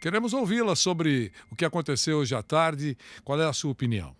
Queremos ouvi-la sobre o que aconteceu hoje à tarde. Qual é a sua opinião?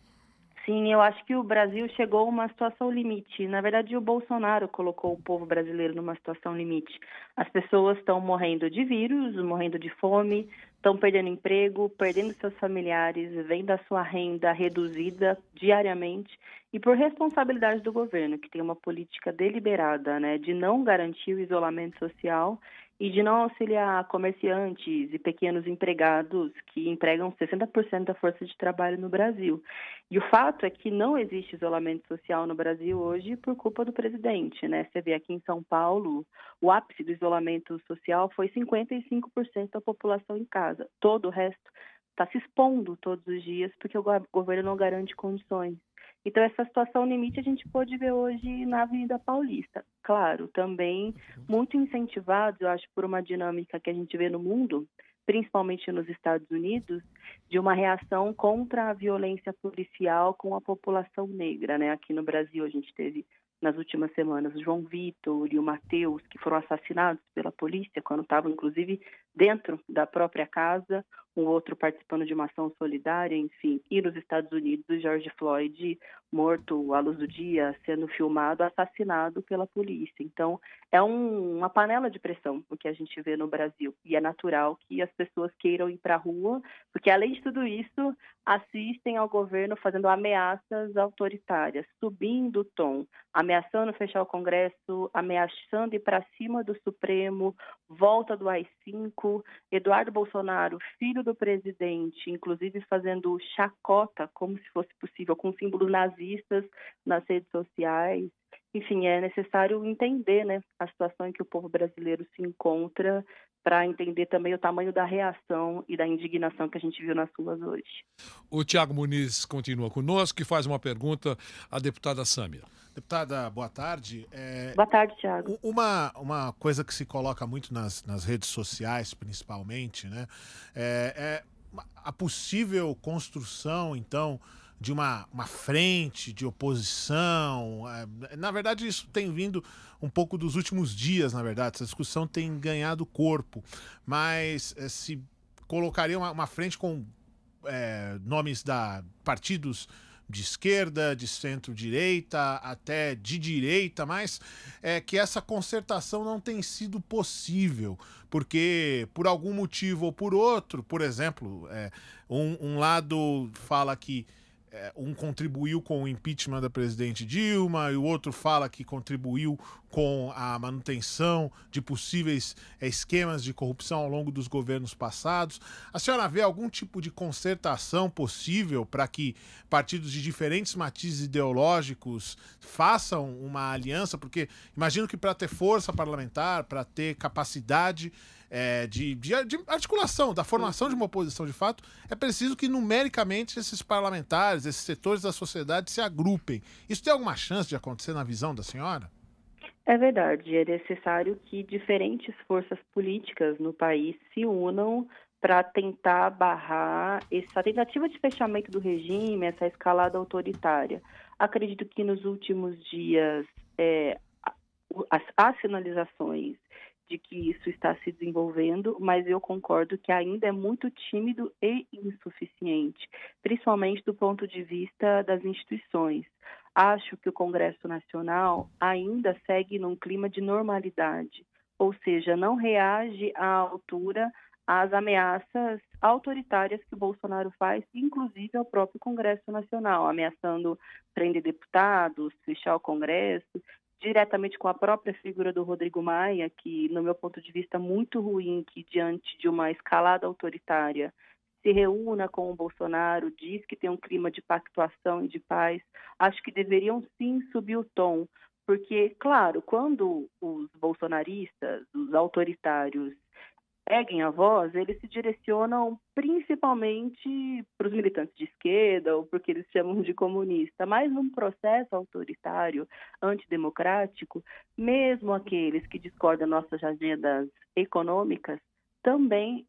Sim, eu acho que o Brasil chegou a uma situação limite. Na verdade, o Bolsonaro colocou o povo brasileiro numa situação limite. As pessoas estão morrendo de vírus, morrendo de fome, estão perdendo emprego, perdendo seus familiares, vendo a sua renda reduzida diariamente. E por responsabilidade do governo, que tem uma política deliberada, né, de não garantir o isolamento social e de não auxiliar comerciantes e pequenos empregados que empregam 60% da força de trabalho no Brasil. E o fato é que não existe isolamento social no Brasil hoje por culpa do presidente, né? Você vê aqui em São Paulo, o ápice do isolamento social foi 55% da população em casa. Todo o resto está se expondo todos os dias porque o governo não garante condições. Então, essa situação limite a gente pôde ver hoje na Avenida Paulista. Claro, também muito incentivados, eu acho, por uma dinâmica que a gente vê no mundo, principalmente nos Estados Unidos, de uma reação contra a violência policial com a população negra, né? Aqui no Brasil a gente teve nas últimas semanas o João Vitor e o Matheus, que foram assassinados pela polícia quando estavam, inclusive, dentro da própria casa, um outro participando de uma ação solidária, enfim. E nos Estados Unidos, o George Floyd morto à luz do dia, sendo filmado, assassinado pela polícia. Então, é uma panela de pressão o que a gente vê no Brasil. E é natural que as pessoas queiram ir para a rua, porque, além de tudo isso, assistem ao governo fazendo ameaças autoritárias, subindo o tom, ameaçando fechar o Congresso, ameaçando ir para cima do Supremo, volta do AI-5, Eduardo Bolsonaro, filho do presidente, inclusive fazendo chacota, como se fosse possível, com símbolos nazistas nas redes sociais. Enfim, é necessário entender, né, a situação em que o povo brasileiro se encontra para entender também o tamanho da reação e da indignação que a gente viu nas ruas hoje. O Tiago Muniz continua conosco e faz uma pergunta à deputada Sâmia. Deputada, boa tarde. Boa tarde, Thiago. Uma coisa que se coloca muito nas redes sociais, principalmente, né, é a possível construção, então, de uma frente de oposição. Na verdade, isso tem vindo um pouco dos últimos dias, na verdade. Essa discussão tem ganhado corpo, mas se colocaria uma frente com nomes da partidos de esquerda, de centro-direita, até de direita, mas que essa concertação não tem sido possível, porque por algum motivo ou por outro, por exemplo, um lado fala que um contribuiu com o impeachment da presidente Dilma e o outro fala que contribuiu com a manutenção de possíveis esquemas de corrupção ao longo dos governos passados. A senhora vê algum tipo de concertação possível para que partidos de diferentes matizes ideológicos façam uma aliança? Porque imagino que para ter força parlamentar, para ter capacidade de articulação, da formação de uma oposição de fato, é preciso que numericamente esses parlamentares, esses setores da sociedade se agrupem. Isso tem alguma chance de acontecer na visão da senhora? É verdade, é necessário que diferentes forças políticas no país se unam para tentar barrar essa tentativa de fechamento do regime, essa escalada autoritária. Acredito que nos últimos dias há sinalizações de que isso está se desenvolvendo, mas eu concordo que ainda é muito tímido e insuficiente, principalmente do ponto de vista das instituições. Acho que o Congresso Nacional ainda segue num clima de normalidade, ou seja, não reage à altura às ameaças autoritárias que o Bolsonaro faz, inclusive ao próprio Congresso Nacional, ameaçando prender deputados, fechar o Congresso, diretamente com a própria figura do Rodrigo Maia, que, no meu ponto de vista, é muito ruim que, diante de uma escalada autoritária, se reúna com o Bolsonaro, diz que tem um clima de pactuação e de paz. Acho que deveriam, sim, subir o tom, porque, claro, quando os bolsonaristas, os autoritários, erguem a voz, eles se direcionam principalmente para os militantes de esquerda ou porque eles chamam de comunista, mas num processo autoritário, antidemocrático, mesmo aqueles que discordam das nossas agendas econômicas também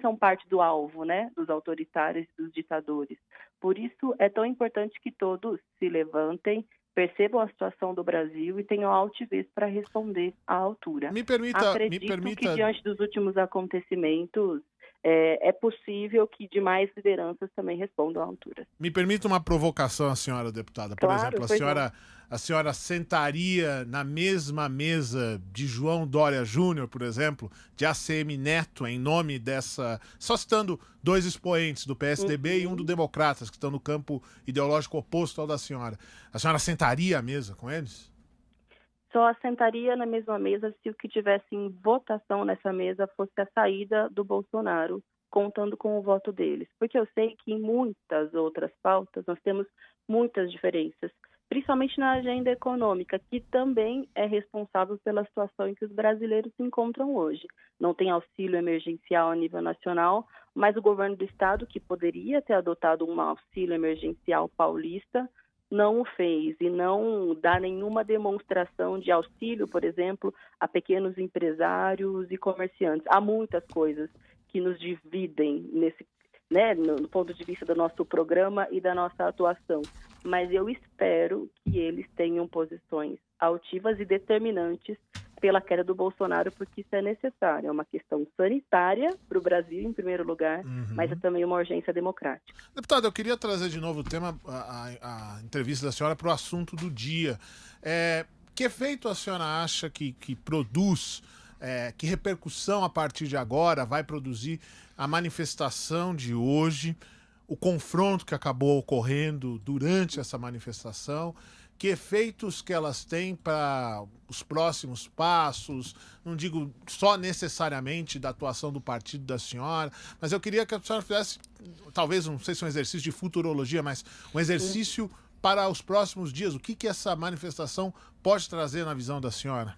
são parte do alvo, né, dos autoritários e dos ditadores. Por isso é tão importante que todos se levantem, percebam a situação do Brasil e tenham altivez para responder à altura. Me permita, Que diante dos últimos acontecimentos, é possível que demais lideranças também respondam à altura. me permita uma provocação, a senhora deputada. Por Claro, exemplo, pois não. a senhora sentaria na mesma mesa de João Dória Júnior, por exemplo, de ACM Neto, em nome dessa... Só citando dois expoentes do PSDB e um do Democratas, que estão no campo ideológico oposto ao da senhora. A senhora sentaria à mesa com eles? Só assentaria na mesma mesa se o que tivesse em votação nessa mesa fosse a saída do Bolsonaro, contando com o voto deles. Porque eu sei que em muitas outras pautas nós temos muitas diferenças, principalmente na agenda econômica, que também é responsável pela situação em que os brasileiros se encontram hoje. Não tem auxílio emergencial a nível nacional, mas o governo do estado, que poderia ter adotado um auxílio emergencial paulista, não o fez e não dá nenhuma demonstração de auxílio, por exemplo, a pequenos empresários e comerciantes. Há muitas coisas que nos dividem nesse, né, no ponto de vista do nosso programa e da nossa atuação, mas eu espero que eles tenham posições altivas e determinantes pela queda do Bolsonaro, porque isso é necessário. É uma questão sanitária para o Brasil, em primeiro lugar, mas é também uma urgência democrática. Deputada, eu queria trazer de novo o tema, a entrevista da senhora para o assunto do dia. Que efeito a senhora acha que produz, que repercussão a partir de agora vai produzir a manifestação de hoje, o confronto que acabou ocorrendo durante essa manifestação? Que efeitos que elas têm para os próximos passos, não digo só necessariamente da atuação do partido da senhora, mas eu queria que a senhora fizesse, talvez, não sei se é um exercício de futurologia, mas um exercício para os próximos dias. O que essa manifestação pode trazer na visão da senhora?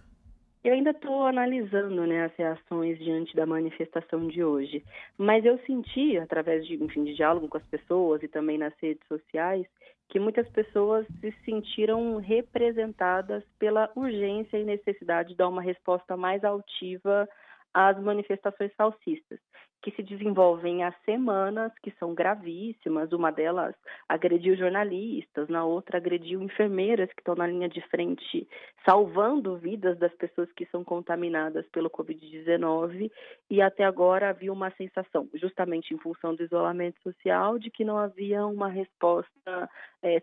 Eu ainda estou analisando, né, as reações diante da manifestação de hoje, mas eu senti, através de, enfim, de diálogo com as pessoas e também nas redes sociais, que muitas pessoas se sentiram representadas pela urgência e necessidade de dar uma resposta mais altiva às manifestações fascistas, que se desenvolvem há semanas, que são gravíssimas. Uma delas agrediu jornalistas, na outra agrediu enfermeiras que estão na linha de frente, salvando vidas das pessoas que são contaminadas pelo Covid-19, e até agora havia uma sensação, justamente em função do isolamento social, de que não havia uma resposta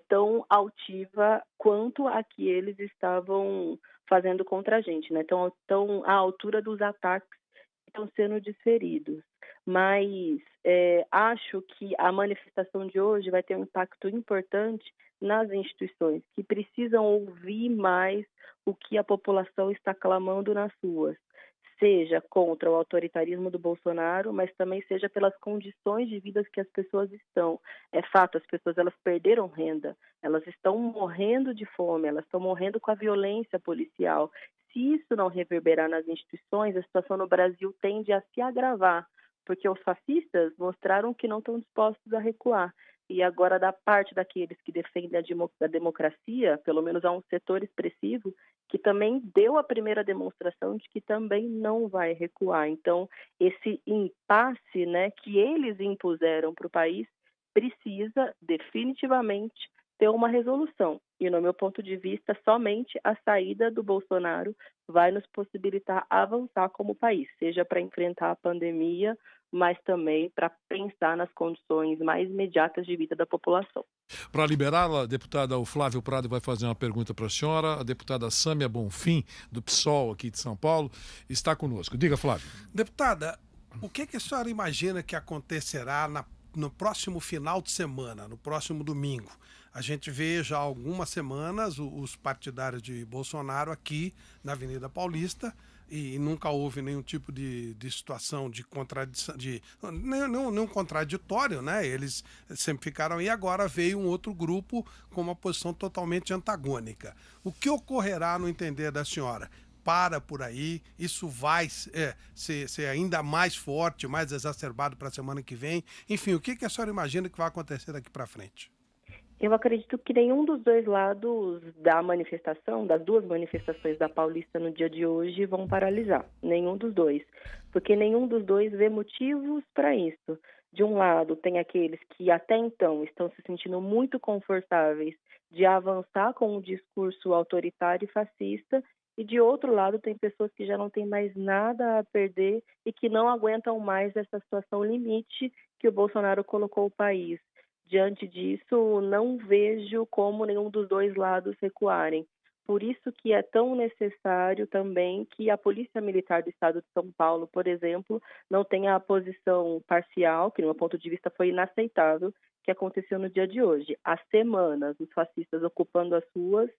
tão altiva quanto a que eles estavam fazendo contra a gente, né? Tão à altura dos ataques que estão sendo desferidos. Mas acho que a manifestação de hoje vai ter um impacto importante nas instituições, que precisam ouvir mais o que a população está clamando nas ruas, seja contra o autoritarismo do Bolsonaro, mas também seja pelas condições de vida que as pessoas estão. É fato, as pessoas elas perderam renda, elas estão morrendo de fome, elas estão morrendo com a violência policial. Se isso não reverberar nas instituições, a situação no Brasil tende a se agravar, porque os fascistas mostraram que não estão dispostos a recuar. E agora, da parte daqueles que defendem a democracia, pelo menos há um setor expressivo que também deu a primeira demonstração de que também não vai recuar. Então, esse impasse, né, que eles impuseram para o país precisa definitivamente ter uma resolução. E, no meu ponto de vista, somente a saída do Bolsonaro vai nos possibilitar avançar como país, seja para enfrentar a pandemia, mas também para pensar nas condições mais imediatas de vida da população. Para liberá-la, a deputada o Flávio Prado vai fazer uma pergunta para a senhora. A deputada Sâmia Bonfim, do PSOL aqui de São Paulo, está conosco. Diga, Flávio. Deputada, o que a senhora imagina que acontecerá no próximo final de semana, no próximo domingo? A gente vê já há algumas semanas os partidários de Bolsonaro aqui na Avenida Paulista, e nunca houve nenhum tipo de situação de contradição, nenhum contraditório, né? Eles sempre ficaram aí, agora veio um outro grupo com uma posição totalmente antagônica. O que ocorrerá no entender da senhora? Para por aí, isso vai ser ainda mais forte, mais exacerbado para a semana que vem? Enfim, o que a senhora imagina que vai acontecer daqui para frente? Eu acredito que nenhum dos dois lados da manifestação, das duas manifestações da Paulista no dia de hoje, vão paralisar. Nenhum dos dois. Porque nenhum dos dois vê motivos para isso. De um lado, tem aqueles que até então estão se sentindo muito confortáveis de avançar com um discurso autoritário e fascista, e de outro lado tem pessoas que já não têm mais nada a perder e que não aguentam mais essa situação limite que o Bolsonaro colocou o país. Diante disso, não vejo como nenhum dos dois lados recuarem. Por isso que é tão necessário também que a Polícia Militar do Estado de São Paulo, por exemplo, não tenha a posição parcial, que, no meu ponto de vista, foi inaceitável, que aconteceu no dia de hoje. Há semanas, os fascistas ocupando as ruas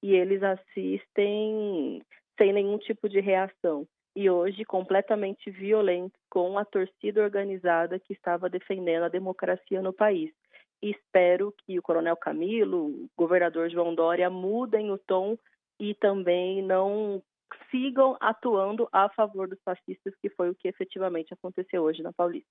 e eles assistem sem nenhum tipo de reação. E hoje, completamente violentos, com a torcida organizada que estava defendendo a democracia no país. E espero que o Coronel Camilo, o governador João Dória mudem o tom e também não sigam atuando a favor dos fascistas, que foi o que efetivamente aconteceu hoje na Paulista.